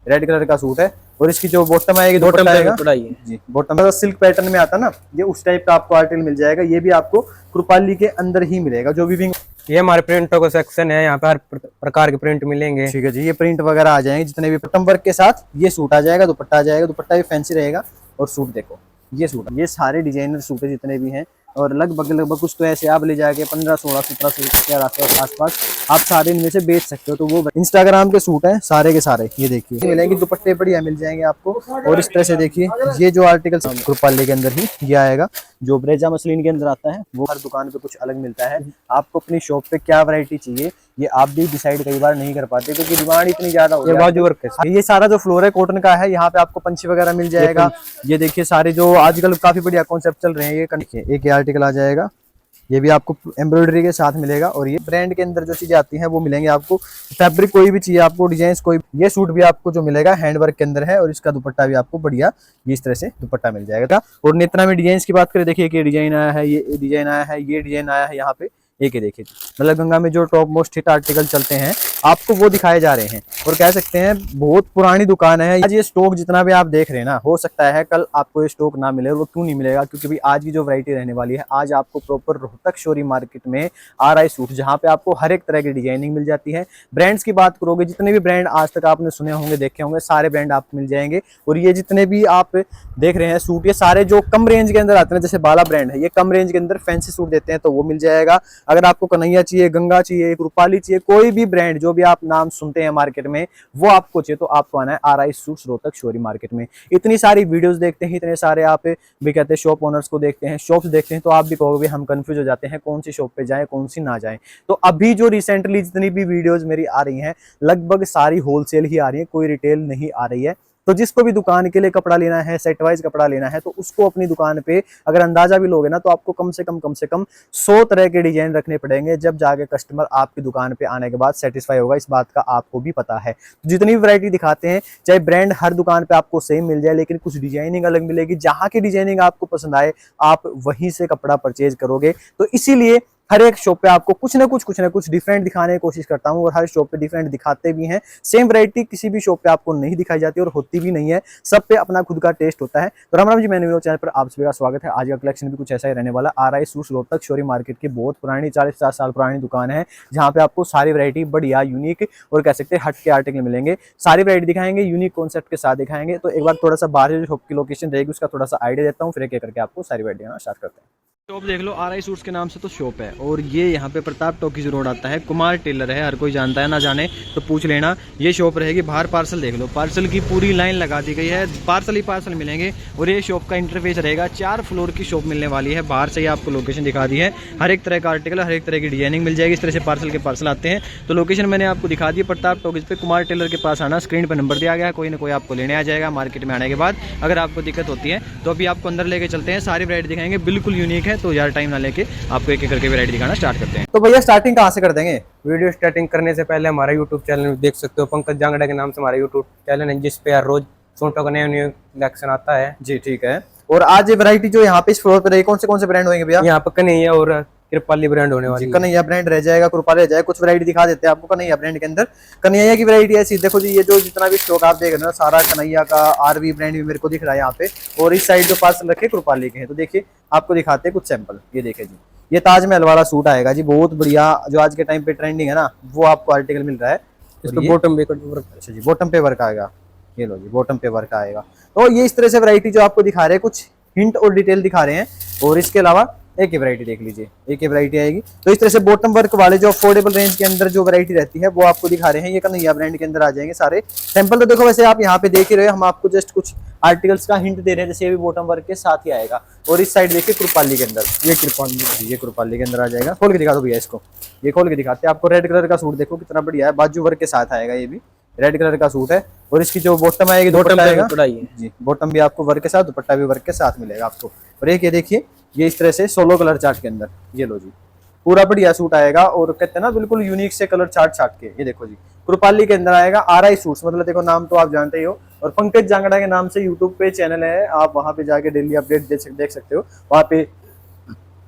Red colour का suit है। और इसकी जो बॉटम आएगी, बॉटम आएगा है जी, बॉटम सिल्क पैटर्न में आता ना, ये उस टाइप का आपको आर्टिकल मिल जाएगा। ये भी आपको कृपाली के अंदर ही मिलेगा। जो भी ये हमारे प्रिंटों का सेक्शन है, यहाँ पे हर प्रकार के प्रिंट मिलेंगे। ठीक है जी, ये प्रिंट वगैरह आ जाएंगे जितने भी। बॉटम वर्क के साथ ये सूट आ जाएगा, दुपट्टा आ जाएगा, दुपट्टा भी फैंसी रहेगा। और सूट देखो, ये सूट, ये सारे डिजाइनर सूट है जितने भी हैं। और लगभग कुछ तो ऐसे आप ले जाके 1500, 1600, 1700 के आसपास आप सारे इनमें से बेच सकते हो। तो वो इंस्टाग्राम के सूट हैं सारे के सारे। ये देखिए मिलेंगे, दुपट्टे बढ़िया मिल जाएंगे आपको। और इस तरह से देखिए, ये जो आर्टिकल कृपाली के अंदर ही ये आएगा, जो ब्रेजा मसलिन के अंदर आता है, वो हर दुकान पे कुछ अलग मिलता है। आपको अपनी शॉप पे क्या वैरायटी चाहिए ये आप भी डिसाइड कई बार नहीं कर पाते, क्योंकि डिमांड इतनी ज्यादा हो बाजू वर्क है। ये सारा जो फ्लोर है कॉटन का है। यहाँ पे आपको पंछी वगैरह मिल जाएगा। ये देखिए सारे जो आजकल काफी बढ़िया कॉन्सेप्ट चल रहे हैं। ये एक आर्टिकल आ जाएगा, ये भी आपको एम्ब्रॉयडरी के साथ मिलेगा। और ये ब्रांड के अंदर जो चीजें आती हैं वो मिलेंगे आपको। फैब्रिक कोई भी चाहिए आपको, डिजाइन कोई, ये सूट भी आपको जो मिलेगा हैंडवर्क के अंदर है। और इसका दुपट्टा भी आपको बढ़िया इस तरह से दुपट्टा मिल जाएगा। और नेत्रा में डिजाइन की बात करें, देखिए ये डिजाइन आया है, ये डिजाइन आया है, ये डिजाइन आया है यहाँ पे। एक ही देखिए, मतलब गंगा में जो टॉप मोस्ट हिट आर्टिकल चलते हैं आपको वो दिखाए जा रहे हैं। और कह सकते हैं बहुत पुरानी दुकान है। आज ये स्टॉक जितना भी आप देख रहे हैं ना, हो सकता है कल आपको ये स्टॉक ना मिले। और वो क्यों नहीं मिलेगा, क्योंकि भाई आज की जो वैरायटी रहने वाली है, आज आपको प्रॉपर रोहतक शोरी मार्केट में RI सूट, जहाँ पे आपको हर एक तरह की डिजाइनिंग मिल जाती है। ब्रांड्स की बात करोगे, जितने भी ब्रांड आज तक आपने सुने होंगे, देखे होंगे, सारे ब्रांड आपको मिल जाएंगे। और ये जितने भी आप देख रहे हैं सूट, ये सारे जो कम रेंज के अंदर आते हैं, जैसे बाला ब्रांड है, ये कम रेंज के अंदर फैंसी सूट देते हैं, तो वो मिल जाएगा। अगर आपको कन्हैया चाहिए, गंगा चाहिए, रूपाली चाहिए, कोई भी ब्रांड जो भी आप नाम सुनते हैं मार्केट में, वो आपको चाहिए, तो आपको आना है RI सूट्स रोहतक शोरी मार्केट में। इतनी सारी वीडियोस देखते हैं, इतने सारे आप भी कहते हैं शॉप ओनर्स को देखते हैं, शॉप्स देखते हैं, तो आप भी कहोगे हम कंफ्यूज हो जाते हैं कौन सी शॉप पे जाएं, कौन सी ना जाएं। तो अभी जो रिसेंटली जितनी भी वीडियोस मेरी आ रही हैं, लगभग सारी होलसेल ही आ रही है, कोई रिटेल नहीं आ रही है। तो जिसको भी दुकान के लिए कपड़ा लेना है, सेट वाइज कपड़ा लेना है, तो उसको अपनी दुकान पे अगर अंदाजा भी लोगे ना, तो आपको कम से कम 100 तरह के डिजाइन रखने पड़ेंगे, जब जाके कस्टमर आपकी दुकान पे आने के बाद सेटिस्फाई होगा। इस बात का आपको भी पता है। जितनी भी वैरायटी दिखाते हैं, चाहे ब्रांड हर दुकान पे आपको सेम मिल जाए, लेकिन कुछ डिजाइनिंग अलग मिलेगी। जहाँ की डिजाइनिंग आपको पसंद आए, आप वहीं से कपड़ा परचेज करोगे। तो इसीलिए हर एक शॉप पे आपको कुछ ना कुछ डिफरेंट दिखाने की कोशिश करता हूँ। और हर शॉप पे डिफरेंट दिखाते भी हैं। सेम वैरायटी किसी भी शॉप पे आपको नहीं दिखाई जाती और होती भी नहीं है। सब पे अपना खुद का टेस्ट होता है। तो राम राम जी, मैंने मेरे चैनल पर आप सभी का स्वागत है। आज का कलेक्शन भी कुछ ऐसा ही रहने वाला। RI सूट्स रोहतक शोरी मार्केट की बहुत पुरानी 40-50 साल पुरानी दुकान है, जहाँ पे आपको सारी वैरायटी बढ़िया यूनिक और कह सकते हैं हट के आर्टिकल मिलेंगे। सारी वैरायटी दिखाएंगे, यूनिक कॉन्सेप्ट के साथ दिखाएंगे। तो एक बार थोड़ा सा बाहर जो शॉप की लोकेशन रहेगी उसका थोड़ा सा आइडिया देता हूँ, फिर एक करके आपको सारी वैरायटी आना स्टार्ट करते हैं। शॉप देख लो, RI सूट्स के नाम से तो शॉप है। और ये यहाँ पे प्रताप टॉकीज रोड आता है, कुमार टेलर है, हर कोई जानता है, ना जाने तो पूछ लेना। ये शॉप रहेगी बाहर। पार्सल देख लो, पार्सल की पूरी लाइन लगा दी गई है, पार्सल ही पार्सल मिलेंगे। और ये शॉप का इंटरफेस रहेगा, 4 फ्लोर की शॉप मिलने वाली है। बाहर से ही आपको लोकेशन दिखा दी है। हर एक तरह का आर्टिकल, हर एक तरह की डिजाइनिंग मिल जाएगी। इस तरह से पार्सल के पार्सल आते हैं। तो लोकेशन मैंने आपको दिखा दी, प्रताप टॉकीज पे कुमार टेलर के पास आना। स्क्रीन पर नंबर दिया गया है, कोई ना कोई आपको लेने आ जाएगा मार्केट में आने के बाद। अगर आपको दिक्कत होती है तो अभी आपको अंदर लेके चलते हैं, सारी वैरायटी दिखाएंगे, बिल्कुल यूनिक है। तो यार टाइम ना लेके आपको एक एक करके वैरायटी दिखाना स्टार्ट करते हैं। तो भैया स्टार्टिंग कहाँ से कर देंगे? वीडियो स्टार्टिंग करने से पहले हमारा यूट्यूब चैनल देख सकते हो, पंकज जांगड़ा के नाम से हमारा यूट्यूब चैनल है, जिस पे यार रोज सूटों का नया कलेक्शन आता है जी। ठीक है। और आज ये वैरायटी जो यहाँ पे इस फ्लोर पे रही, कौन से ब्रांड होंगे भैया? यहाँ पर कन्हैया और कृपाली ब्रांड होने वाली है। कन्हैया ब्रांड रह जाएगा, कृपाली रह जाएगा। कुछ वैरायटी दिखा देते हैं आपको कन्हैया ब्रांड के अंदर। कन्हैया की वैरायटी ऐसी देखो जी, ये जो जितना भी स्टॉक आप देख रहे हो सारा कन्हैया का, RV ब्रांड भी मेरे को दिख रहा है यहाँ पे। और इस साइड जो पार्सल रखे कृपाली के हैं। तो देखिए आपको दिखाते हैं कुछ सैंपल। ये देखिए जी, ये ताजमहल वाला सूट आएगा जी, बहुत बढ़िया, जो आज के टाइम पे ट्रेंडिंग है ना, वो आपको आर्टिकल मिल रहा है। इस पे बॉटम पे वर्क, अच्छा जी, बॉटम पे वर्क आएगा। ये लो जी, बॉटम पे वर्क आएगा। तो ये इस तरह से वैरायटी जो आपको दिखा रहे हैं, कुछ हिंट और डिटेल दिखा रहे हैं। और इसके अलावा एक ही वैरायटी देख लीजिए, एक ही वैरायटी आएगी। तो इस तरह से बॉटम वर्क वाले जो अफोर्डेबल रेंज के अंदर जो वैरायटी रहती है वो आपको दिखा रहे हैं। ये कन्हैया ब्रांड के अंदर आ जाएंगे सारे सैंपल। तो देखो वैसे आप यहाँ पे देख ही रहे हो, हम आपको जस्ट कुछ आर्टिकल्स का हिंट दे रहे हैं, जैसे ये भी बॉटम वर्क के साथ ही आएगा। और इस साइड देखिए कृपाली के अंदर, ये कृपाली के अंदर आ जाएगा। खोल के दिखा दो भैया इसको, ये खोल के दिखाते हैं आपको। रेड कलर का सूट देखो कितना बढ़िया है, बाजू वर्क के साथ आएगा। ये भी रेड कलर का सूट है। और इसकी जो बॉटम आएगी, दुपट्टा आएगा जी, बॉटम भी आपको वर्क के साथ, दुपट्टा भी वर्क के साथ मिलेगा आपको। और एक ये देखिए, ये इस तरह से सोलो कलर चार्ट के अंदर, ये लो जी, पूरा बढ़िया सूट आएगा। और कहते हैं ना बिल्कुल यूनिक से कलर चार्ट के। ये देखो जी, कृपाली के अंदर आएगा। RI सूट्स, मतलब देखो नाम तो आप जानते ही हो। और पंकज जांगड़ा के नाम से यूट्यूब पे चैनल है, आप वहां पे जाके डेली अपडेट देख सकते हो। वहां पे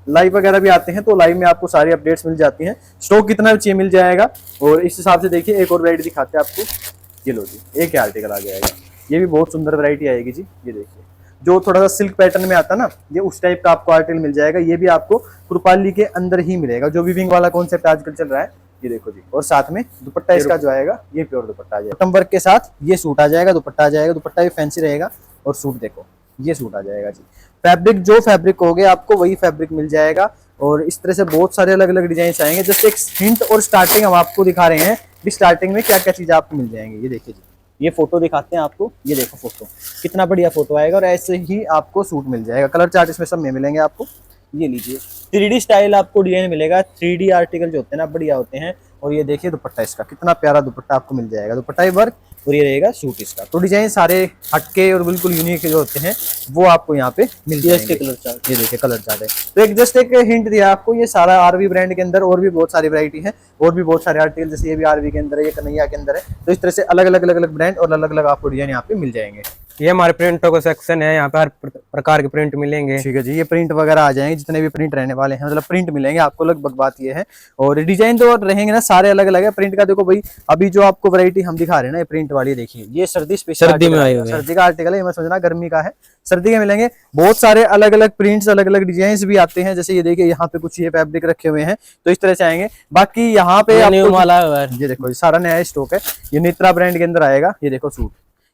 लाइव वगैरह भी आते हैं, तो लाइव में आपको सारी अपडेट्स मिल जाती हैं। स्टॉक कितना चाहिए मिल जाएगा। और इस हिसाब से देखिए एक और वैरायटी दिखाते हैं आपको। ये लो जी, एक ही आर्टिकल आ जाएगा। ये भी बहुत सुंदर वैरायटी आएगी जी। ये देखिए, जो थोड़ा सा सिल्क पैटर्न में आता ना, ये उस टाइप का आपको आर्टिकल मिल जाएगा। ये भी आपको कुरपाली के अंदर ही मिलेगा, जो वीविंग वाला कॉन्सेप्ट आजकल चल रहा है। ये देखो जी, और साथ में दुपट्टा इसका जो आएगा ये प्योर दुपट्टा आ जाएगा, बटन वर्क के साथ ये सूट आ जाएगा, दुपट्टा आ जाएगा। दुपट्टा भी फैंसी रहेगा और सूट देखो ये सूट आ जाएगा जी। फैब्रिक जो फैब्रिक हो गया आपको वही फैब्रिक मिल जाएगा। और इस तरह से बहुत सारे अलग अलग डिजाइन आएंगे। जस्ट एक हिंट और स्टार्टिंग हम आपको दिखा रहे हैं कि स्टार्टिंग में क्या क्या चीज आपको मिल जाएंगे। ये देखिए जी, ये फोटो दिखाते हैं आपको। ये देखो फोटो, कितना बढ़िया फोटो आएगा और ऐसे ही आपको सूट मिल जाएगा। कलर चार्ट इसमें सब में मिलेंगे आपको। ये लीजिए, 3D स्टाइल आपको डिजाइन मिलेगा। 3D आर्टिकल जो होते हैं ना बढ़िया होते हैं। और ये देखिए दुपट्टा इसका, कितना प्यारा दुपट्टा आपको मिल जाएगा। दुपट्टा ही वर्क और ये रहेगा सूट इसका। तो डिजाइन सारे हटके और बिल्कुल यूनिक जो होते हैं वो आपको यहाँ पे मिल जाएंगे। कलर चार्ट, ये देखिए कलर चार्ट है। तो एक जस्ट एक हिंट दिया आपको। ये सारा आरवी ब्रांड के अंदर और भी बहुत सारी वैरायटी है और भी बहुत सारे आर्टिकल, जैसे ये भी आरवी के अंदर है, ये कन्हैया के अंदर है। तो इस तरह से अलग अलग ब्रांड और अलग अलग आपको डिजाइन यहाँ पे मिल जाएंगे। ये हमारे प्रिंटों का सेक्शन है, यहाँ पे हर प्रकार के प्रिंट मिलेंगे। ठीक है जी, ये प्रिंट वगैरह आ जाएंगे, जितने भी प्रिंट रहने वाले हैं मतलब प्रिंट मिलेंगे आपको। लगभग बात ये है। और डिजाइन तो रहेंगे ना सारे अलग अलग है। प्रिंट का देखो भाई, अभी जो आपको वैरायटी हम दिखा रहे हैं ना, ये प्रिंट वाली देखिए, ये सर्दी स्पेशल, सर्दी में आए हुए हैं। सर्दी का आर्टिकल है। ये मैं समझना गर्मी का है, सर्दी के मिलेंगे। बहुत सारे अलग अलग प्रिंट्स, अलग अलग डिजाइन भी आते हैं। जैसे ये देखिए, यहाँ पे कुछ ये फैब्रिक रखे हुए हैं, तो इस तरह से आएंगे। बाकी यहाँ पे ये देखो, ये सारा नया स्टॉक है। ये नेत्रा ब्रांड के अंदर आएगा। ये देखो सूट,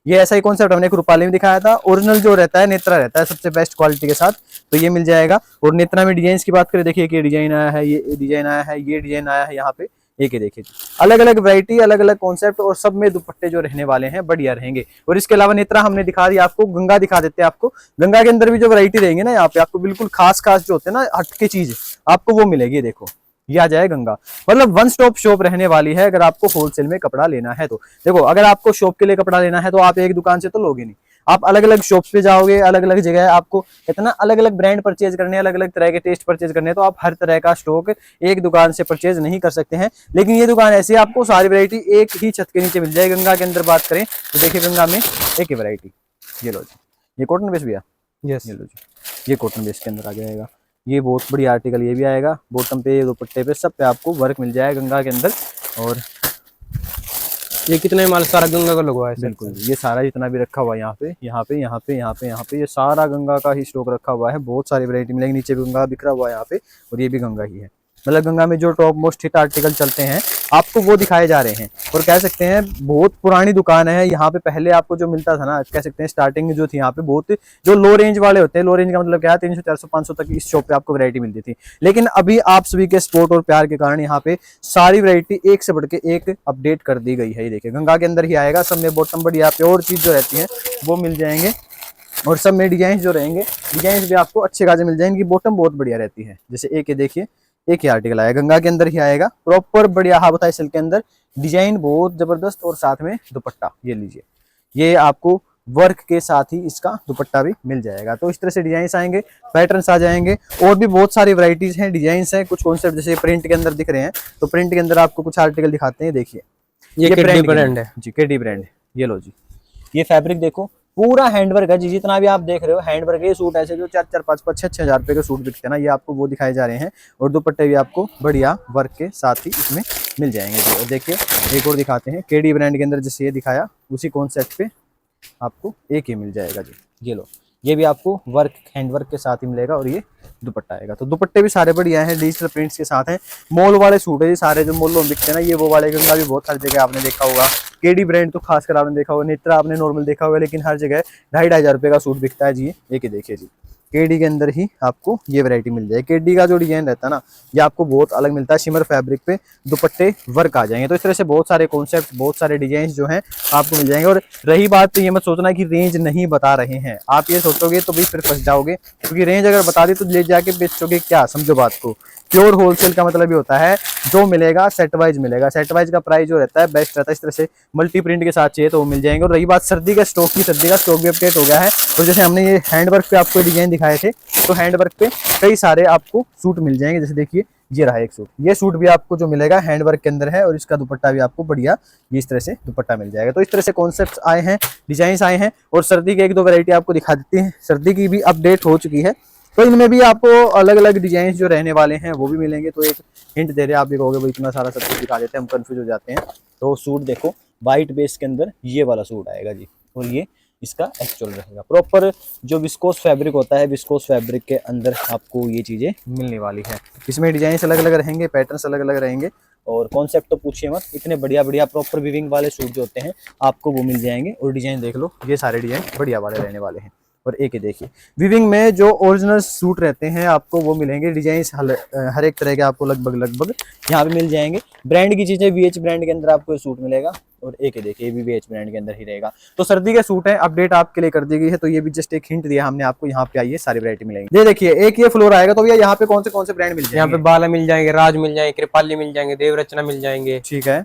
ये ऐसा ही कॉन्सेप्ट हमने रूपाली में दिखाया था। ओरिजिनल जो रहता है नेत्रा रहता है सबसे बेस्ट क्वालिटी के साथ, तो ये मिल जाएगा। और नेत्रा में डिजाइन की बात करें, देखिए ये डिजाइन आया है, ये डिजाइन आया है, ये डिजाइन आया है यहाँ पे। एक ही देखिए, अलग अलग वैरायटी, अलग अलग कॉन्सेप्ट, और सब में दुपट्टे जो रहने वाले हैं बढ़िया रहेंगे। और इसके अलावा नेत्रा हमने दिखा दी आपको, गंगा दिखा देते हैं आपको। गंगा के अंदर भी जो वैरायटी रहेंगे ना, यहाँ पे आपको बिल्कुल खास जो होते हैं ना हटके चीज, आपको वो मिलेगी। देखो ये आ जाए गंगा, मतलब वन स्टॉप शॉप रहने वाली है। अगर आपको होलसेल में कपड़ा लेना है तो देखो, अगर आपको शॉप के लिए कपड़ा लेना है तो आप एक दुकान से तो लोगे नहीं, आप अलग अलग शॉप्स पे जाओगे, अलग अलग जगह आपको इतना अलग अलग ब्रांड परचेज करने, अलग अलग तरह के टेस्ट परचेज करने, तो आप हर तरह का स्टॉक एक दुकान से परचेज नहीं कर सकते हैं। लेकिन ये दुकान ऐसी है, आपको सारी वैरायटी एक ही छत के नीचे मिल जाएगी। गंगा के अंदर बात करें तो देखिए, गंगा में एक ही वैरायटी। ये लो जी, ये कॉटन बेस भैया, यस, ये लो जी, ये कॉटन बेस के अंदर आ जाएगा। ये बहुत बढ़िया आर्टिकल ये भी आएगा। बॉटम पे, दुपट्टे पे, सब पे आपको वर्क मिल जाएगा गंगा के अंदर। और ये कितने माल सारा गंगा का लगवा है? बिल्कुल, ये सारा जितना भी रखा हुआ है यहाँ पे, यहाँ पे, यहाँ पे, यहाँ पे, यहाँ पे, ये सारा गंगा का ही स्टॉक रखा हुआ है। बहुत सारी वैरायटी मिलेगी। नीचे भी गंगा बिखरा हुआ है यहाँ पे, और ये भी गंगा ही है। मतलब गंगा में जो टॉप मोस्ट हिट आर्टिकल चलते हैं आपको वो दिखाए जा रहे हैं। और कह सकते हैं बहुत पुरानी दुकान है यहाँ पे। पहले आपको जो मिलता था ना, कह सकते हैं स्टार्टिंग जो थी यहाँ पे, बहुत जो लो रेंज वाले होते हैं, लो रेंज का मतलब क्या है, 300, 400, 500 तक इस शॉप पे आपको वैरायटी मिलती थी। लेकिन अभी आप सभी के सपोर्ट और प्यार के कारण यहाँ पे सारी वैरायटी एक से बढ़ के एक अपडेट कर दी गई है। ये देखिए, गंगा के अंदर ही आएगा। सब में बॉटम बढ़िया प्योर चीज जो रहती है वो मिल जाएंगे। और सब में डिजाइन जो रहेंगे, डिजाइन भी आपको अच्छे खासे मिल जाएंगे। बॉटम बहुत बढ़िया रहती है। जैसे एक देखिए, एक ही आर्टिकल आएगा, गंगा के अंदर ही आएगा, प्रॉपर बढ़िया हाबताई सिल्क के अंदर, डिजाइन बहुत जबरदस्त, और साथ में दुपट्टा। ये लीजिए, ये आपको वर्क के साथ ही इसका दुपट्टा भी मिल जाएगा। तो इस तरह से डिजाइन आएंगे, पैटर्न्स आ जाएंगे। और भी बहुत सारी वैरायटीज हैं, डिजाइन हैं, कुछ कॉन्सेप्ट जैसे प्रिंट के अंदर दिख रहे हैं। तो प्रिंट के अंदर आपको कुछ आर्टिकल दिखाते हैं। देखिए, ये ब्रांड है जी, केडी ब्रांड। ये लो जी, ये फैब्रिक देखो, पूरा हैंडवर्क है जी। जितना भी आप देख रहे हो हैंडवर्क। ये सूट ऐसे जो 4-4, 5-5, 6-6 हज़ार रुपए के सूट बिकते हैं ना, ये आपको वो दिखाए जा रहे हैं। और दुपट्टे भी आपको बढ़िया वर्क के साथ ही इसमें मिल जाएंगे जी। और देखिए, एक और दिखाते हैं, केडी ब्रांड के अंदर जैसे ये दिखाया, उसी कॉन्सेप्ट पे आपको एक ही मिल जाएगा जी। ये लो, ये भी आपको वर्क, हैंडवर्क के साथ ही मिलेगा। और ये दुपट्टा आएगा। तो दुपट्टे भी सारे बढ़िया हैं, डिजिटल प्रिंट्स के साथ हैं। मॉल वाले सूट है ये सारे, जो मॉलों में बिकते हैं ना, ये वो वाले। गंगा भी बहुत सारी जगह आपने देखा होगा, केडी ब्रांड तो खासकर आपने देखा होगा, नेत्रा आपने नॉर्मल देखा होगा, लेकिन हर जगह 2,500 रुपये का सूट बिकता है जी। एक ही देखिए जी, केडी के अंदर ही आपको ये वैरायटी मिल जाएगी। केडी का जो डिजाइन रहता है ना, ये आपको बहुत अलग मिलता है। शिमर फैब्रिक पे दुपट्टे वर्क आ जाएंगे। तो इस तरह से बहुत सारे कॉन्सेप्ट, बहुत सारे डिजाइन जो हैं आपको मिल जाएंगे। और रही बात, तो ये मत सोचना कि रेंज नहीं बता रहे हैं। आप ये सोचोगे तो भी फिर फंस जाओगे, क्योंकि रेंज अगर बता दी तो ले जाके बेचोगे क्या? समझो बात को। प्योर होलसेल का मतलब ये होता है जो मिलेगा सेट वाइज मिलेगा। सेट वाइज का प्राइस जो रहता है बेस्ट रहता है। इस तरह से मल्टी प्रिंट के साथ चाहिए तो वो मिल जाएंगे। और रही बात सर्दी का स्टॉक की, सर्दी का स्टॉक भी अपडेट हो गया है। और जैसे हमने ये हैंडवर्क पे आपको डिजाइन दिखाए थे, तो हैंडवर्क पे कई सारे आपको सूट मिल जाएंगे। जैसे देखिए, ये रहा एक सूट, ये सूट भी आपको जो मिलेगा हैंडवर्क के अंदर है। और इसका दुपट्टा भी आपको बढ़िया ये इस तरह से दुपट्टा मिल जाएगा। तो इस तरह से कॉन्सेप्ट्स आए हैं, डिजाइन आए हैं। और सर्दी के 1-2 वैरायटी आपको दिखा देते हैं। सर्दी की भी अपडेट हो चुकी है, तो इनमें भी आपको अलग अलग डिजाइन जो रहने वाले हैं वो भी मिलेंगे। तो एक हिंट दे रहे हैं, आप भी कहोगे भाई इतना सारा सब कुछ दिखा देते हैं, हम कंफ्यूज हो जाते हैं। तो सूट देखो, वाइट बेस के अंदर ये वाला सूट आएगा जी। और ये इसका एक्चुअल रहेगा प्रॉपर जो विस्कोस फैब्रिक होता है, विस्कोस फैब्रिक के अंदर आपको ये चीज़ें मिलने वाली है। इसमें डिजाइन अलग अलग रहेंगे, पैटर्न्स अलग अलग रहेंगे और कॉन्सेप्ट तो पूछिए मत, इतने बढ़िया बढ़िया प्रॉपर वीविंग वाले सूट जो होते हैं आपको वो मिल जाएंगे। और डिजाइन देख लो, ये सारे डिजाइन बढ़िया वाले रहने वाले हैं। और एक ही देखिए विविंग में जो ओरिजिनल सूट रहते हैं आपको वो मिलेंगे, डिजाइन हर एक तरह के आपको लगभग यहाँ पे मिल जाएंगे। ब्रांड की चीजें VH ब्रांड के अंदर आपको सूट मिलेगा। और एक ही देखिए, ये भी VH ब्रांड के अंदर ही रहेगा। तो सर्दी के सूट है, अपडेट आपके लिए कर दी गई है। तो ये भी जस्ट एक हिंट दिया हमने आपको, यहाँ पे आइए सारी वैरायटी मिलेंगी। ये देखिए एक ये फ्लोर आएगा, तो भैया यहाँ पे कौन से ब्रांड मिल जाएंगे? यहाँ पे बाला मिल जाएंगे, राज मिल जाएंगे, कृपाली मिल जाएंगे, देवरचना मिल जाएंगे, ठीक है,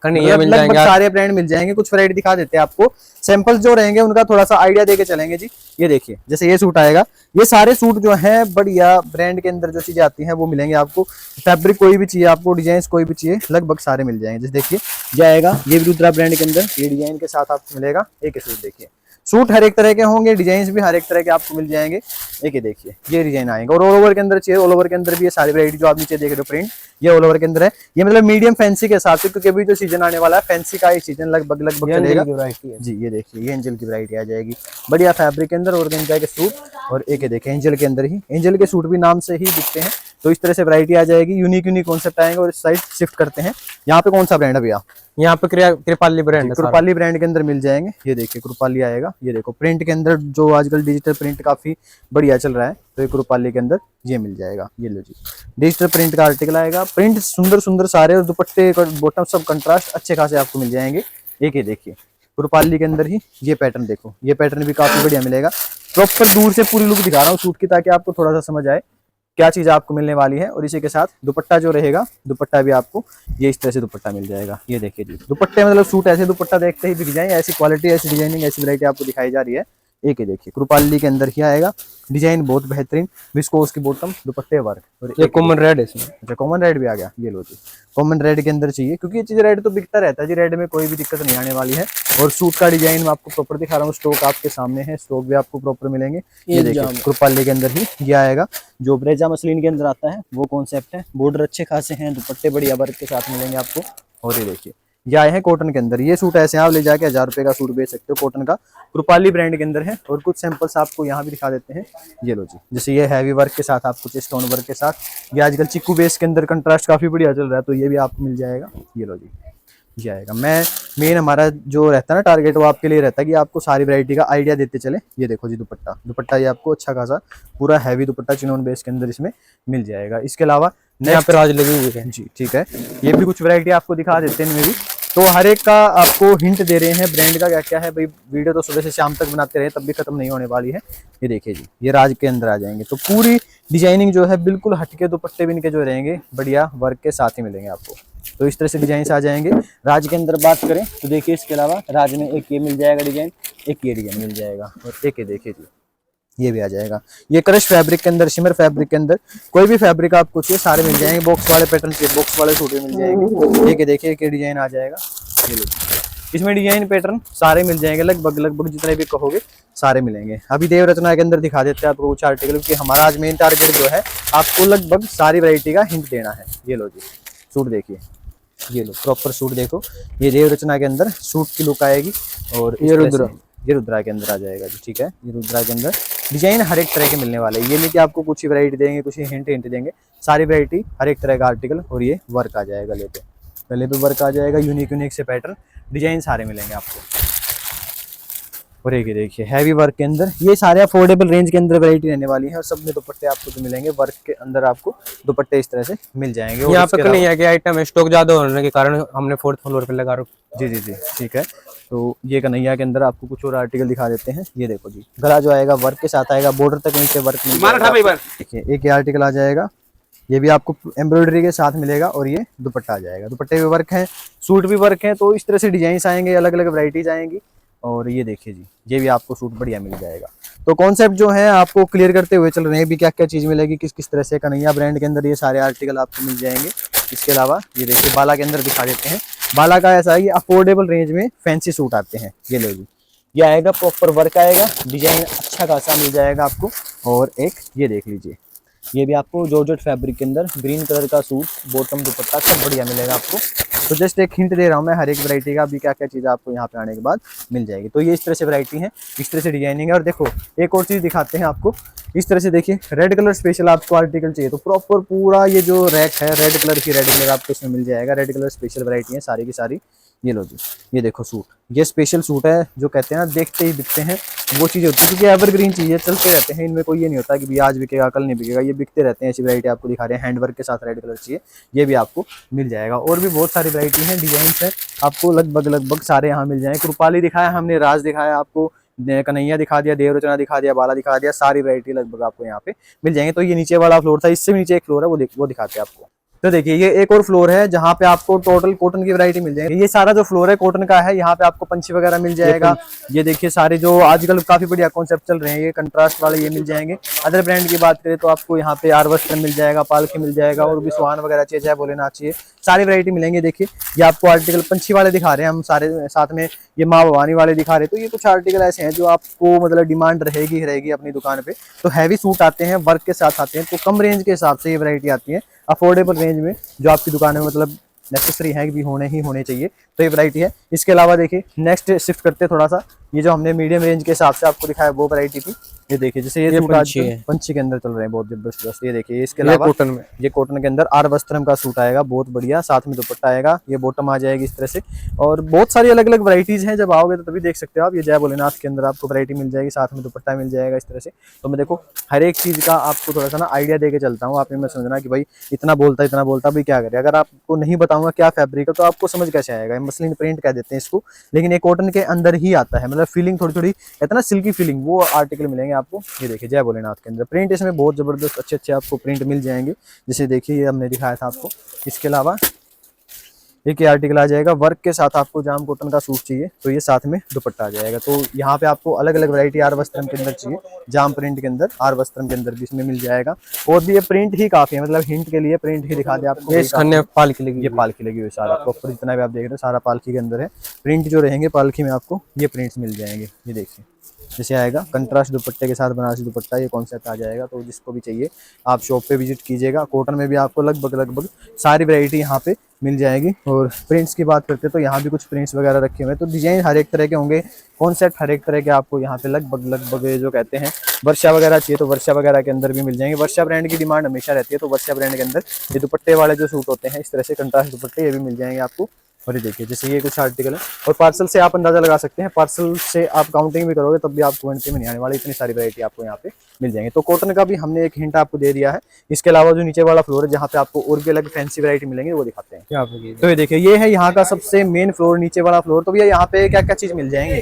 कन्हैया मिल लगभग जाएंगे, सारे ब्रांड मिल जाएंगे। कुछ वैरायटी दिखा देते हैं आपको, सैंपल्स जो रहेंगे उनका थोड़ा सा आइडिया देके चलेंगे जी। ये देखिए जैसे ये सूट आएगा, ये सारे सूट जो हैं बढ़िया ब्रांड के अंदर जो चीजें आती हैं वो मिलेंगे आपको। फैब्रिक कोई भी चाहिए आपको, डिजाइन कोई भी चाहिए, लगभग सारे मिल जाएंगे। जैसे देखिए जाएगा ये रुद्रा ब्रांड के अंदर, ये डिजाइन के साथ आपको मिलेगा। एक ही सूट देखिए, सूट हर एक तरह के होंगे, डिजाइन भी हर एक तरह के आपको मिल जाएंगे। एक ही देखिए ये डिजाइन आएंगे। और ऑल ओवर के अंदर चाहिए, ऑल ओवर के अंदर भी ये सारी वैरायटी जो आप नीचे देख रहे हो प्रिंट, ये ऑल ओवर के अंदर है। ये मतलब मीडियम फैंसी के हिसाब से, क्योंकि अभी जो सीजन आने वाला है फैंसी का, ये सीजन लगभग चलेगा जी। ये देखिए ये एंजल की वैरायटी आ जाएगी, बढ़िया फैब्रिक के अंदर ऑर्गेन्जा के सूट। और एक देखिए एंजल के अंदर ही, एंजल के सूट भी नाम से ही दिखते हैं। तो इस तरह से वैरायटी आ जाएगी, यूनिक कॉन्सेप्ट आएंगे। और इस साइड शिफ्ट करते हैं, यहाँ पे कौन सा ब्रांड है भैया? यहाँ पे कृपाली ब्रांड, कृपाली ब्रांड के अंदर मिल जाएंगे। ये देखिए कृपाली आएगा। ये देखो प्रिंट के अंदर जो आजकल डिजिटल प्रिंट काफी बढ़िया चल रहा है, तो ये कृपाली के अंदर ये मिल जाएगा। ये लो जी, डिजिटल प्रिंट का आर्टिकल आएगा। प्रिंट सुंदर सारे, और दुपट्टे बॉटम सब कंट्रास्ट अच्छे खासे आपको मिल जाएंगे। एक ही देखिए कृपाली के अंदर ही ये पैटर्न देखो, ये पैटर्न भी काफी बढ़िया मिलेगा। प्रॉपर दूर से पूरी लुक दिखा रहा हूँ सूट की, ताकि आपको थोड़ा सा समझ आए क्या चीज आपको मिलने वाली है। और इसी के साथ दुपट्टा जो रहेगा, दुपट्टा भी आपको ये इस तरह से दुपट्टा मिल जाएगा। ये देखिए जी, दुपट्टे मतलब सूट ऐसे दुपट्टा देखते ही बिक जाए, ऐसी क्वालिटी, ऐसी डिजाइनिंग, ऐसी वैरायटी आपको दिखाई जा रही है। एक ही देखिए कृपाली के अंदर ही आएगा, डिजाइन बहुत बेहतरीन, विस्कोस की बॉटम, दुपट्टे वर्क। और ये कॉमन रेड है इसमें। अच्छा कॉमन रेड भी आ गया। ये लो जी, कॉमन रेड के अंदर चाहिए, क्योंकि ये चीज रेड तो बिकता रहता है जी, रेड में कोई भी दिक्कत नहीं आने वाली है। और सूट का डिजाइन मैं आपको प्रॉपर दिखा रहा हूँ, स्टॉक आपके सामने है, स्टॉक भी आपको प्रॉपर मिलेंगे। ये देखिए कृपाली के अंदर ही ये आएगा, जो ब्रेजा मसलिन के अंदर आता है वो कॉन्सेप्ट है। बॉर्डर अच्छे खासे हैं, दुपट्टे बढ़िया वर्क के साथ मिलेंगे आपको। और ये देखिए ये आए हैं कॉटन के अंदर, ये सूट ऐसे आप ले जाके 1000 रुपए का सूट बेच सकते हो, कॉटन का, कृपाली ब्रांड के अंदर है। और कुछ सैंपल्स आपको यहाँ भी दिखा देते हैं। ये लो जी, जैसे ये हैवी वर्क के साथ, आपको स्टोन वर्क के साथ, ये आजकल चिक्कू बेस के अंदर कंट्रास्ट काफी बढ़िया चल रहा है, तो ये भी आपको मिल जाएगा। ये लो जी, ये आएगा। मेन हमारा जो रहता है ना टारगेट, वो आपके लिए रहता है कि आपको सारी वैरायटी का आइडिया देते चले। ये देखो जी दुपट्टा ये आपको अच्छा खासा पूरा हैवी दुपट्टा चिनोन बेस के अंदर इसमें मिल जाएगा। इसके अलावा यहाँ पे राज लगी हुई है जी, ठीक है। ये भी कुछ वैरायटी आपको दिखा देते हैं इनमें भी। तो हर एक का आपको हिंट दे रहे हैं ब्रांड का क्या क्या है भाई। वीडियो तो सुबह से शाम तक बनाते रहे, तब भी खत्म नहीं होने वाली है। ये देखिए जी, ये राज के अंदर आ जाएंगे। तो पूरी डिजाइनिंग जो है बिल्कुल हटके, दुपट्टे भी इनके जो रहेंगे बढ़िया वर्क के साथ ही मिलेंगे आपको। तो इस तरह से डिजाइन आ जाएंगे। राज के अंदर बात करें तो देखिए, इसके अलावा राज में एक ये मिल जाएगा डिजाइन, एक ये डिजाइन मिल जाएगा, और एक ये देखिए जी ये भी आ जाएगा। ये क्रश फैब्रिक के अंदर, शिमर फैब्रिक के अंदर, कोई भी फैब्रिक आपको चाहिए सारे मिल जाएंगे। बॉक्स वाले पैटर्न चाहिए, बॉक्स वाले सूट मिल जाएंगे। एक देखिए एक डिजाइन आ जाएगा। ये लो, इसमें डिजाइन पैटर्न सारे मिल जाएंगे, लगभग जितने भी कहोगे सारे मिलेंगे। अभी देव रचना के अंदर दिखा देते हैं आपको कुछ आर्टिकल, क्योंकि हमारा आज मेन टारगेट जो है आपको लगभग सारी वैरायटी का हिंट देना है। ये लो जी सूट देखिए, ये लो प्रॉपर सूट देखो, ये देव रचना के अंदर सूट की लुक आएगी। और ये रुद्रा के अंदर आ जाएगा जी, ठीक है। ये रुद्रा के अंदर डिजाइन हर एक तरह के मिलने वाले हैं। ये नहीं कि आपको कुछ ही वैरायटी देंगे, कुछ ही हिंट देंगे, सारी वैरायटी हर एक तरह का आर्टिकल। और ये वर्क आ जाएगा, गले पे वर्क आ जाएगा, यूनिक से पैटर्न डिजाइन सारे मिलेंगे आपको। और एक देखिए हैवी वर्क के अंदर, ये सारे अफोर्डेबल रेंज के अंदर वैरायटी रहने वाली है। और सब में दुपट्टे आपको जो मिलेंगे वर्क के अंदर, आपको दुपट्टे इस तरह से मिल जाएंगे। यहाँ पे कन्हैया के आइटम है, स्टॉक ज्यादा होने के कारण हमने 4th फ्लोर पे लगा रखा। जी ठीक है। तो ये कन्हैया के अंदर आपको कुछ और आर्टिकल दिखा देते हैं। ये देखो जी, गला जो आएगा वर्क के साथ आएगा, बॉर्डर तक नीचे वर्क देखिए। एक ये आर्टिकल आ जाएगा, ये भी आपको एम्ब्रॉयडरी के साथ मिलेगा। और ये दुपट्टा आ जाएगा, दुपट्टे भी वर्क है, सूट भी वर्क है। तो इस तरह से डिजाइन आएंगे, अलग अलग वैरायटीज आएंगी। और ये देखिए जी, ये भी आपको सूट बढ़िया मिल जाएगा। तो कॉन्सेप्ट जो है आपको क्लियर करते हुए चल रहे हैं भी, क्या क्या चीज मिलेगी, किस किस तरह से। कन्हैया ब्रांड के अंदर ये सारे आर्टिकल आपको मिल जाएंगे। इसके अलावा ये देखिए बाला के अंदर दिखा देते हैं। बाला का ऐसा है कि अफोर्डेबल रेंज में फैंसी सूट आते हैं। ये लो जी, ये आएगा प्रॉपर वर्क आएगा, डिजाइन अच्छा खासा मिल जाएगा आपको। और एक ये देख लीजिए, ये भी आपको जॉर्जेट फैब्रिक के अंदर ग्रीन कलर का सूट, बॉटम दुपट्टा सब बढ़िया मिलेगा आपको। तो जस्ट एक हिंट दे रहा हूँ मैं हर एक वैरायटी का, अभी क्या क्या चीज़ आपको यहाँ पे आने के बाद मिल जाएगी। तो ये इस तरह से वैरायटी है, इस तरह से डिजाइनिंग है। और देखो एक और चीज़ दिखाते हैं आपको, इस तरह से देखिए रेड कलर स्पेशल आपको आर्टिकल चाहिए तो प्रॉपर पूरा ये जो रैक है रेड कलर की, रेड कलर आपको इसमें मिल जाएगा। रेड कलर स्पेशल वैरायटी है सारी की सारी। ये लो जी, ये देखो सूट, ये स्पेशल सूट है जो कहते हैं ना देखते ही बिकते हैं, वो चीज़ होती है क्योंकि एवरग्रीन चीज़ें चलते रहते हैं, इनमें कोई ये नहीं होता कि भी आज बिकेगा कल नहीं बिकेगा, ये बिकते रहते हैं। ऐसी वैरायटी आपको दिखा रहे हैं, हैंडवर्क के साथ रेड कलर चाहिए ये भी आपको मिल जाएगा। और भी बहुत सारी वैरायटी हैं, डिजाइन है आपको लगभग सारे यहाँ मिल जाएंगे। कृपाली दिखाया हमने, राज दिखाया आपको, कन्हैया दिखा दिया, देवरचना दिखा दिया, बाला दिखा दिया, सारी वैरायटी लगभग आपको यहाँ पे मिल जाएंगे। तो ये नीचे वाला फ्लोर था, इससे भी नीचे एक फ्लोर है वो दिखाते हैं आपको। तो देखिए ये एक और फ्लोर है जहाँ पे आपको टोटल कॉटन की वैरायटी मिल जाएगी। ये सारा जो फ्लोर है कॉटन का है, यहाँ पे आपको पंछी वगैरह मिल जाएगा। ये देखिए सारे जो आजकल काफी बढ़िया कॉन्सेप्ट चल रहे हैं, ये कंट्रास्ट वाले ये मिल जाएंगे। अदर ब्रांड की बात करें तो आपको यहाँ पे आर वस्त्र मिल जाएगा, पालकी मिल जाएगा, और भी सुहान वगैरह चाहिए, जय भोलेनाथ चाहिए, सारी वैरायटी मिलेंगे। देखिए ये आपको आर्टिकल पंछी वाले दिखा रहे हैं हम सारे, साथ में ये माँ भवानी वाले दिखा रहे हैं। तो ये कुछ आर्टिकल ऐसे हैं जो आपको मतलब डिमांड रहेगी अपनी दुकान पे। तो हैवी सूट आते हैं, वर्क के साथ आते हैं, तो कम रेंज के हिसाब से ये वैरायटी आती है, अफोर्डेबल रेंज में जो आपकी दुकान में मतलब नेसेसरी है कि भी होने चाहिए। तो ये वैरायटी है। इसके अलावा देखिए नेक्स्ट शिफ्ट करते हैं थोड़ा सा, ये जो हमने मीडियम रेंज के हिसाब से आपको दिखाया वो वैरायटी थी। ये देखिए जैसे ये सूट आज पंछी के अंदर चल रहे हैं बहुत जबरदस्त। ये देखिए इसके अलावा कॉटन में, ये कॉटन के अंदर आर वस्त्रम का सूट आएगा बहुत बढ़िया, साथ में दुपट्टा आएगा, ये बॉटम आ जाएगी इस तरह से। और बहुत सारी अलग अलग वैरायटीज हैं, जब आओगे तो तभी देख सकते हो आप। ये जय भोलेनाथ के अंदर आपको वैरायटी मिल जाएगी, साथ में दुपट्टा मिल जाएगा इस तरह से। तो मैं देखो हर एक चीज का आपको थोड़ा सा ना आइडिया दे के चलता हूँ, आप में समझना कि भाई इतना बोलता भाई क्या करे। अगर आपको नहीं बताऊंगा क्या फैब्रिक है तो आपको समझ कैसे आएगा। मसलिन प्रिंट कह देते हैं इसको, लेकिन ये कॉटन के अंदर ही आता है, मतलब फीलिंग थोड़ी कहते हैं ना सिल्की फीलिंग, वो आर्टिकल मिलेंगे आपको। ये देखिए जय भोलेनाथ के अंदर प्रिंट इसमें बहुत जबरदस्त अच्छे आपको प्रिंट मिल जाएंगे। जैसे देखिए ये हमने दिखाया था आपको। इसके अलावा एक आर्टिकल आ जाएगा वर्क के साथ, आपको जाम कॉटन का सूट चाहिए तो ये साथ में दुपट्टा आ जाएगा। तो यहाँ पे आपको अलग अलग वैरायटी आर वस्त्रम के अंदर चाहिए, जाम प्रिंट के अंदर, आर वस्त्रम के अंदर भी इसमें मिल जाएगा। और भी ये प्रिंट ही काफी है, मतलब हिंट के लिए प्रिंट ही दिखा दे आपको। ये पालकी लगी हुई सारा प्रॉपर, जितना भी आप देख रहे हो सारा पालकी के अंदर है। प्रिंट जो रहेंगे पालकी में आपको ये प्रिंट्स मिल जाएंगे। ये देखिए जैसे आएगा कंट्रास्ट दुपट्टे के साथ बनारसी दुपट्टा, ये कॉन्सेप्ट आ जाएगा। तो जिसको भी चाहिए आप शॉप पे विजिट कीजिएगा। कॉटन में भी आपको लगभग सारी वैरायटी यहाँ पे मिल जाएगी। और प्रिंट्स की बात करते हैं तो यहाँ भी कुछ प्रिंट्स वगैरह रखे हुए हैं, तो डिजाइन हर एक तरह के होंगे, कॉन्सेप्ट हर एक तरह के आपको यहाँ पे लगभग जो कहते हैं। वर्षा वगैरह चाहिए तो वर्षा वगैरह के अंदर भी मिल जाएंगे। वर्षा ब्रांड की डिमांड हमेशा रहती है, तो वर्षा ब्रांड के अंदर ये दुपट्टे वाले जो सूट होते हैं इस तरह से कंट्रास्ट दुपट्टे ये भी मिल जाएंगे आपको। और ये देखिए जैसे ये कुछ आर्टिकल है। और पार्सल से आप अंदाजा लगा सकते हैं, पार्सल से आप काउंटिंग भी करोगे तब भी आपको गिनती में नहीं आने वाली, इतनी सारी वैरायटी आपको यहाँ पे मिल जाएंगे। तो कॉटन का भी हमने एक हिंट आपको दे दिया है। इसके अलावा जो नीचे वाला फ्लोर है जहाँ पे आपको और भी अलग फैंसी वैरायटी मिलेंगे वो दिखाते हैं। तो ये देखिए ये है यहाँ का सबसे मेन फ्लोर, नीचे वाला फ्लोर। तो भैया यहाँ पे क्या क्या चीज मिल जाएंगे?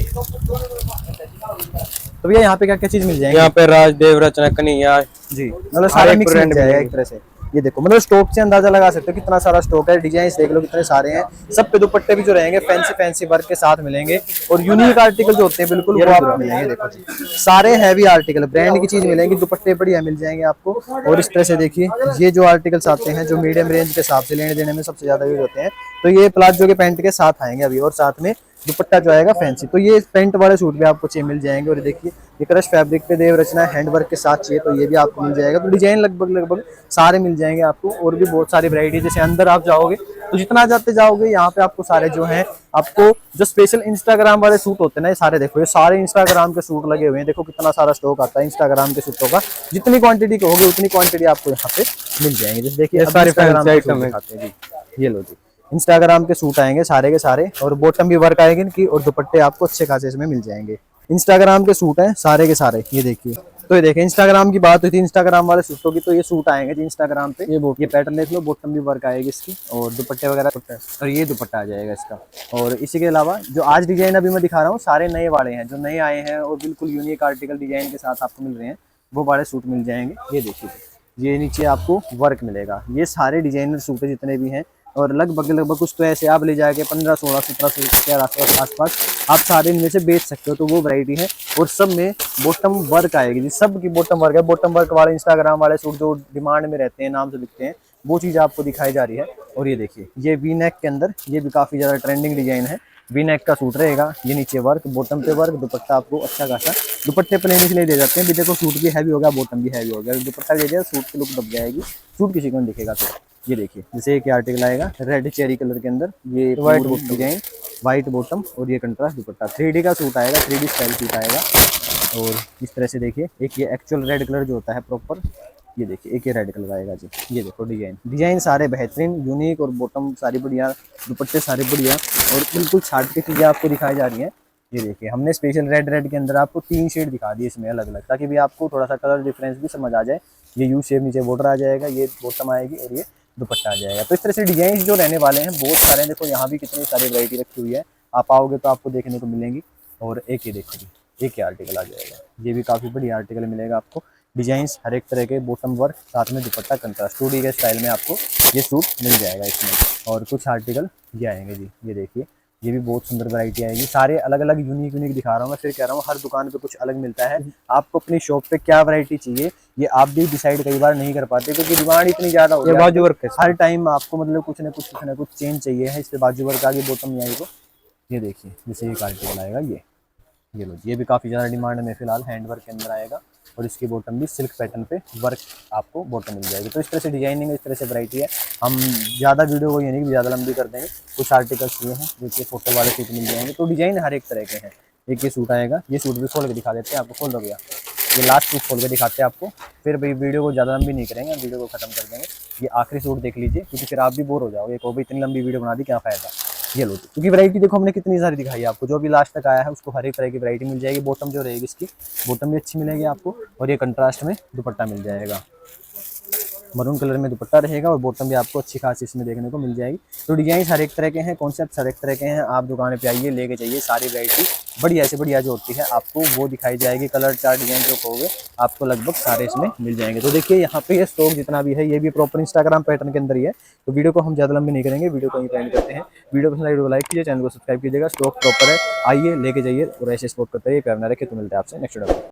तो भैया यहाँ पे क्या क्या चीज मिल जाएंगे? यहाँ पे राज, देवरचना, कन्हैया जी, मतलब सारा मिक्स मिल जाएगा एक तरह से। ये देखो मतलब स्टॉक से अंदाजा लगा सकते हो कितना सारा स्टॉक है। डिजाइन देख लो कितने सारे हैं। सब पे दुपट्टे भी जो रहेंगे फैंसी वर्क के साथ मिलेंगे। और यूनिक आर्टिकल जो होते हैं बिल्कुल वो आपको मिलेंगे। देखो जी सारे हैवी आर्टिकल ब्रांड की चीज मिलेंगी, दुपट्टे बढ़िया मिल जाएंगे आपको। और इस तरह से देखिए ये जो आर्टिकल्स आते हैं जो मीडियम रेंज के हिसाब से लेने देने में सबसे ज्यादा यूज होते हैं, तो ये प्लाजो के पैंट के साथ आएंगे अभी, और साथ में दुपट्टा जो आएगा फैंसी। तो ये पेंट वाले सूट भी आपको चाहिए मिल जाएंगे। और देखिए ये क्रश फैब्रिक पे देव रचना हैंडवर्क के साथ चाहिए तो ये भी आपको मिल जाएगा। तो डिजाइन लगभग सारे मिल जाएंगे आपको। और भी बहुत सारी वैरायटी, जैसे अंदर आप जाओगे तो जितना जाते जाओगे यहाँ पे आपको सारे जो हैं, आपको जो स्पेशल इंस्टाग्राम वाले सूट होते हैं ना, ये सारे देखो ये सारे इंस्टाग्राम के सूट लगे हुए हैं। देखो कितना सारा स्टॉक आता है इंस्टाग्राम के सूटों का। जितनी क्वांटिटी की होगी उतनी क्वांटिटी आपको यहाँ पे मिल जाएंगे। जैसे देखिए सारे आइटम दिखाते हैं जी। ये लो जी इंस्टाग्राम के सूट आएंगे सारे के सारे, और बॉटम भी वर्क आएगी इनकी, और दुपट्टे आपको अच्छे खासे इसमें मिल जाएंगे। इंस्टाग्राम के सूट हैं सारे के सारे। ये देखिए तो ये देखिए इंस्टाग्राम की बात हुई थी इंस्टाग्राम वाले सूटों की, तो ये सूट आएंगे जी इंस्टाग्राम पे। ये पैटर्न देख लो, बॉटम भी वर्क आएगी इसकी, और दुपट्टे वगैरह, और ये दुपट्टा आ जाएगा इसका। और इसी के अलावा जो आज डिजाइन अभी मैं दिखा रहा हूँ सारे नए वाले हैं, जो नए आए हैं और बिल्कुल यूनिक आर्टिकल डिजाइन के साथ आपको मिल रहे हैं, वो वाले सूट मिल जाएंगे। ये देखिए ये नीचे आपको वर्क मिलेगा। ये सारे डिजाइनर सूट है जितने भी हैं, और लगभग कुछ तो ऐसे आप ले जाके 15, 16, 17 के आसपास आप सारे इनमें से बेच सकते हो। तो वो वैरायटी है। और सब में बॉटम वर्क आएगी जी, सब की बॉटम वर्क है। बॉटम वर्क वाले इंस्टाग्राम वाले सूट जो डिमांड में रहते हैं, नाम से बिकते हैं, वो चीज़ आपको दिखाई जा रही है। और ये देखिए ये वी नेक के अंदर ये भी काफ़ी ज़्यादा ट्रेंडिंग डिजाइन है। वी नेक का सूट रहेगा, ये नीचे वर्क, बॉटम पे वर्क, दुपट्टा आपको अच्छा खासा, दुपट्टे प्लेन इसलिए दे जाते हैं भी देखो सूट भी हैवी हो गया, बॉटम भी हैवी हो गया, दुपट्टा ले जाए सूट की लुक दब जाएगी, सूट किसी को नहीं दिखेगा। तो ये देखिए जैसे एक आर्टिकल आएगा रेड चेरी कलर के अंदर, ये व्हाइट डिजाइन, व्हाइट बॉटम और ये कंट्रास्ट दुपट्टा, 3D का सूट आएगा, 3D स्टाइल सूट आएगा। और इस तरह से देखिए एक ये एक्चुअल रेड कलर जो होता है प्रॉपर, ये देखिए एक ये रेड कलर आएगा जी। ये देखो डिजाइन सारे बेहतरीन यूनिक और बॉटम सारी बढ़िया, दुपट्टे सारे बढ़िया और बिल्कुल छाट के चीज़ें आपको दिखाई जा रही हैं। ये देखिए हमने स्पेशल रेड के अंदर आपको 3 शेड दिखा दिए इसमें अलग अलग, ताकि भी आपको थोड़ा सा कलर डिफरेंस भी समझ आ जाए। ये यू शेप नीचे बॉर्डर आ जाएगा, ये बॉटम आएगी और ये दुपट्टा आ जाएगा। तो इस तरह से डिजाइन जो रहने वाले हैं बहुत सारे हैं। देखो यहाँ भी कितनी सारी वैरायटी रखी हुई है, आप आओगे तो आपको देखने को मिलेंगी। और एक ये देखो एक ही आर्टिकल आ जाएगा, ये भी काफ़ी बढ़िया आर्टिकल मिलेगा आपको, डिजाइंस हर एक तरह के, बॉटम वर्क साथ में दुपट्टा कंट्रास्ट 2D के स्टाइल में आपको ये सूट मिल जाएगा इसमें। और कुछ आर्टिकल ये आएंगे जी, ये देखिए ये भी बहुत सुंदर वैरायटी आएगी, सारे अलग अलग यूनिक दिखा रहा हूँ मैं, फिर कह रहा हूँ हर दुकान पे कुछ अलग मिलता है। आपको अपनी शॉप पे क्या वैरायटी चाहिए ये आप भी डिसाइड कई बार नहीं कर पाते, क्योंकि डिमांड इतनी ज़्यादा हो ये बाजू वर्क है, हर टाइम आपको मतलब कुछ ना कुछ चेंज चाहिए है। इससे बाजू वर्क आगे बॉटम में आएगी। ये देखिए जैसे एक आर्टिकल आएगा ये लो, ये भी काफ़ी ज़्यादा डिमांड में फिलहाल, हैंड वर्क के अंदर आएगा और इसकी बॉटम भी सिल्क पैटर्न पे वर्क आपको बॉटम मिल जाएगी। तो इस तरह से डिजाइनिंग इस तरह से वैरायटी है। हम ज़्यादा वीडियो को ये नहीं कि ज़्यादा लंबी कर देंगे, कुछ आर्टिकल्स ये हैं जो कि फोटो वाले सूट मिल जाएंगे। तो डिजाइन हर एक तरह के हैं। एक ये सूट आएगा, ये सूट भी खोल के दिखा देते हैं आपको, खोल दो भैया, ये लास्ट सूट खोल के दिखाते हैं आपको, फिर भाई वीडियो को ज़्यादा लंबी नहीं करेंगे, वीडियो को खत्म कर देंगे। ये आखिरी सूट देख लीजिए, क्योंकि फिर आप भी बोर हो जाओगे, को भी इतनी लंबी वीडियो बना दी क्या फ़ायदा। ये लो, क्योंकि वैरायटी देखो हमने कितनी सारी दिखाई है आपको, जो भी लास्ट तक आया है उसको हर एक तरह की वैरायटी मिल जाएगी। बॉटम जो रहेगी इसकी बॉटम भी अच्छी मिलेगी आपको, और ये कंट्रास्ट में दुपट्टा मिल जाएगा, मरून कलर में दुपट्टा रहेगा और बॉटम भी आपको अच्छी खासी इसमें देखने को मिल जाएगी। तो डिजाइन हर एक तरह के हैं, कॉन्सेप्ट हर एक तरह के हैं। आप दुकान पे आइए, लेके जाइए, सारी वैरायटी बढ़िया से बढ़िया जो होती है आपको वो दिखाई जाएगी। कलर चार्ट डिजाइन जो कहोगे आपको लगभग सारे इसमें मिल जाएंगे। तो देखिए यहाँ पे ये स्टॉक जितना भी है ये भी प्रॉपर इंस्टाग्राम पैटर्न के अंदर ही है। तो वीडियो को हम ज़्यादा लंबी नहीं करेंगे, वीडियो को ही एंड करते हैं। वीडियो को वीडियो लाइक कीजिए, चैनल को सब्सक्राइब कीजिएगा। स्टॉक प्रॉपर है, आइए लेके जाइए और ऐसे स्पॉट करते रहिए। प्यार ना रखे तो मिलते हैं आपसे नेक्स्ट वीडियो में।